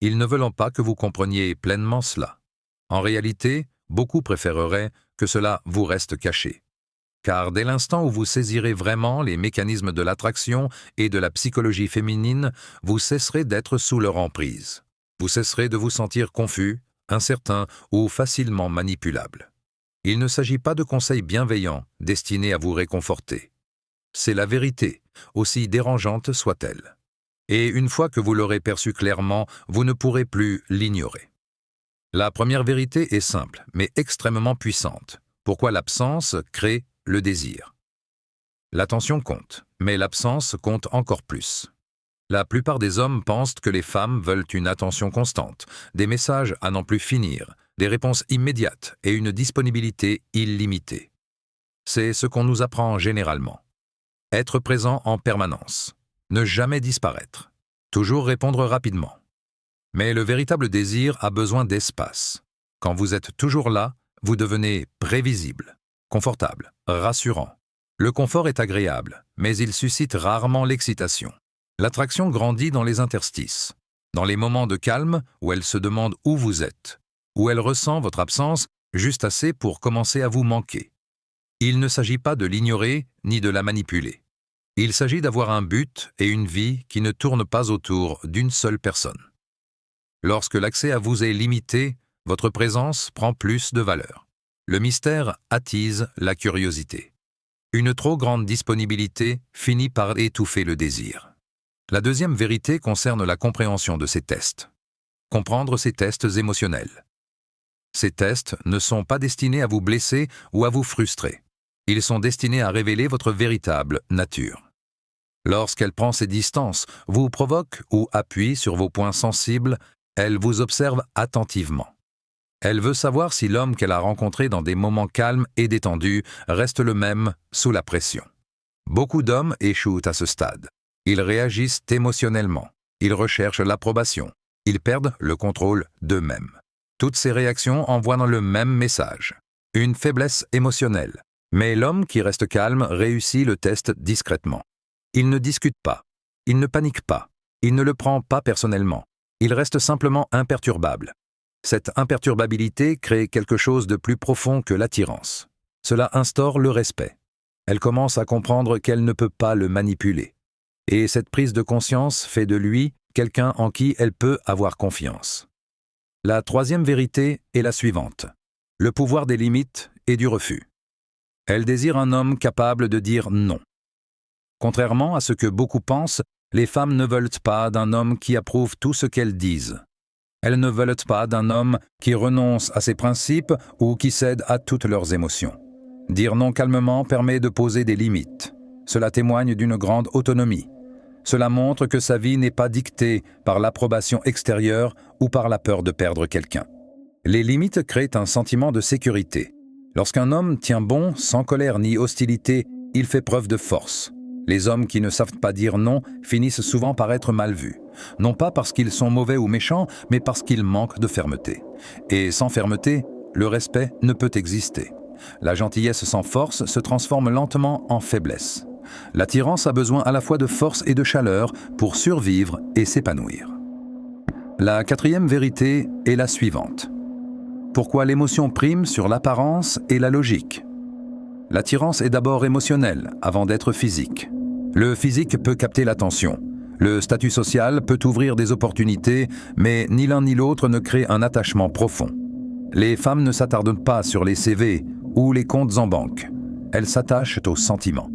Ils ne veulent pas que vous compreniez pleinement cela. En réalité, beaucoup préféreraient que cela vous reste caché. Car dès l'instant où vous saisirez vraiment les mécanismes de l'attraction et de la psychologie féminine, vous cesserez d'être sous leur emprise. Vous cesserez de vous sentir confus, incertain ou facilement manipulable. Il ne s'agit pas de conseils bienveillants destinés à vous réconforter. C'est la vérité, aussi dérangeante soit-elle. Et une fois que vous l'aurez perçue clairement, vous ne pourrez plus l'ignorer. La première vérité est simple, mais extrêmement puissante. Pourquoi l'absence crée le désir? L'attention compte, mais l'absence compte encore plus. La plupart des hommes pensent que les femmes veulent une attention constante, des messages à n'en plus finir, des réponses immédiates et une disponibilité illimitée. C'est ce qu'on nous apprend généralement. Être présent en permanence. Ne jamais disparaître. Toujours répondre rapidement. Mais le véritable désir a besoin d'espace. Quand vous êtes toujours là, vous devenez prévisible, confortable, rassurant. Le confort est agréable, mais il suscite rarement l'excitation. L'attraction grandit dans les interstices, dans les moments de calme où elle se demande où vous êtes, où elle ressent votre absence juste assez pour commencer à vous manquer. Il ne s'agit pas de l'ignorer ni de la manipuler. Il s'agit d'avoir un but et une vie qui ne tournent pas autour d'une seule personne. Lorsque l'accès à vous est limité, votre présence prend plus de valeur. Le mystère attise la curiosité. Une trop grande disponibilité finit par étouffer le désir. La deuxième vérité concerne la compréhension de ces tests. Comprendre ces tests émotionnels. Ces tests ne sont pas destinés à vous blesser ou à vous frustrer. Ils sont destinés à révéler votre véritable nature. Lorsqu'elle prend ses distances, vous provoque ou appuie sur vos points sensibles, elle vous observe attentivement. Elle veut savoir si l'homme qu'elle a rencontré dans des moments calmes et détendus reste le même sous la pression. Beaucoup d'hommes échouent à ce stade. Ils réagissent émotionnellement. Ils recherchent l'approbation. Ils perdent le contrôle d'eux-mêmes. Toutes ces réactions envoient dans le même message. Une faiblesse émotionnelle. Mais l'homme qui reste calme réussit le test discrètement. Il ne discute pas. Il ne panique pas. Il ne le prend pas personnellement. Il reste simplement imperturbable. Cette imperturbabilité crée quelque chose de plus profond que l'attirance. Cela instaure le respect. Elle commence à comprendre qu'elle ne peut pas le manipuler. Et cette prise de conscience fait de lui quelqu'un en qui elle peut avoir confiance. La troisième vérité est la suivante. Le pouvoir des limites et du refus. Elle désire un homme capable de dire non. Contrairement à ce que beaucoup pensent, les femmes ne veulent pas d'un homme qui approuve tout ce qu'elles disent. Elles ne veulent pas d'un homme qui renonce à ses principes ou qui cède à toutes leurs émotions. Dire non calmement permet de poser des limites. Cela témoigne d'une grande autonomie. Cela montre que sa vie n'est pas dictée par l'approbation extérieure ou par la peur de perdre quelqu'un. Les limites créent un sentiment de sécurité. Lorsqu'un homme tient bon, sans colère ni hostilité, il fait preuve de force. Les hommes qui ne savent pas dire non finissent souvent par être mal vus. Non pas parce qu'ils sont mauvais ou méchants, mais parce qu'ils manquent de fermeté. Et sans fermeté, le respect ne peut exister. La gentillesse sans force se transforme lentement en faiblesse. L'attirance a besoin à la fois de force et de chaleur pour survivre et s'épanouir. La quatrième vérité est la suivante. Pourquoi l'émotion prime sur l'apparence et la logique? L'attirance est d'abord émotionnelle avant d'être physique. Le physique peut capter l'attention. Le statut social peut ouvrir des opportunités, mais ni l'un ni l'autre ne crée un attachement profond. Les femmes ne s'attardent pas sur les CV ou les comptes en banque. Elles s'attachent aux sentiments,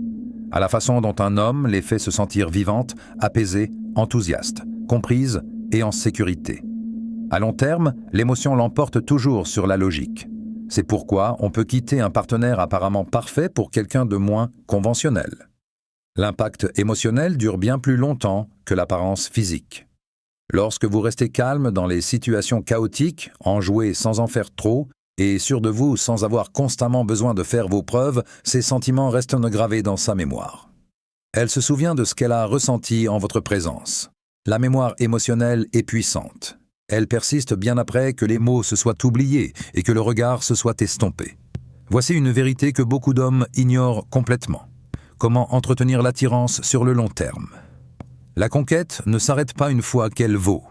à la façon dont un homme les fait se sentir vivantes, apaisées, enthousiastes, comprises et en sécurité. À long terme, l'émotion l'emporte toujours sur la logique. C'est pourquoi on peut quitter un partenaire apparemment parfait pour quelqu'un de moins conventionnel. L'impact émotionnel dure bien plus longtemps que l'apparence physique. Lorsque vous restez calme dans les situations chaotiques, enjoué sans en faire trop, et sûr de vous sans avoir constamment besoin de faire vos preuves, ces sentiments restent gravés dans sa mémoire. Elle se souvient de ce qu'elle a ressenti en votre présence. La mémoire émotionnelle est puissante. Elle persiste bien après que les mots se soient oubliés et que le regard se soit estompé. Voici une vérité que beaucoup d'hommes ignorent complètement. Comment entretenir l'attirance sur le long terme? La conquête ne s'arrête pas une fois qu'elle vaut.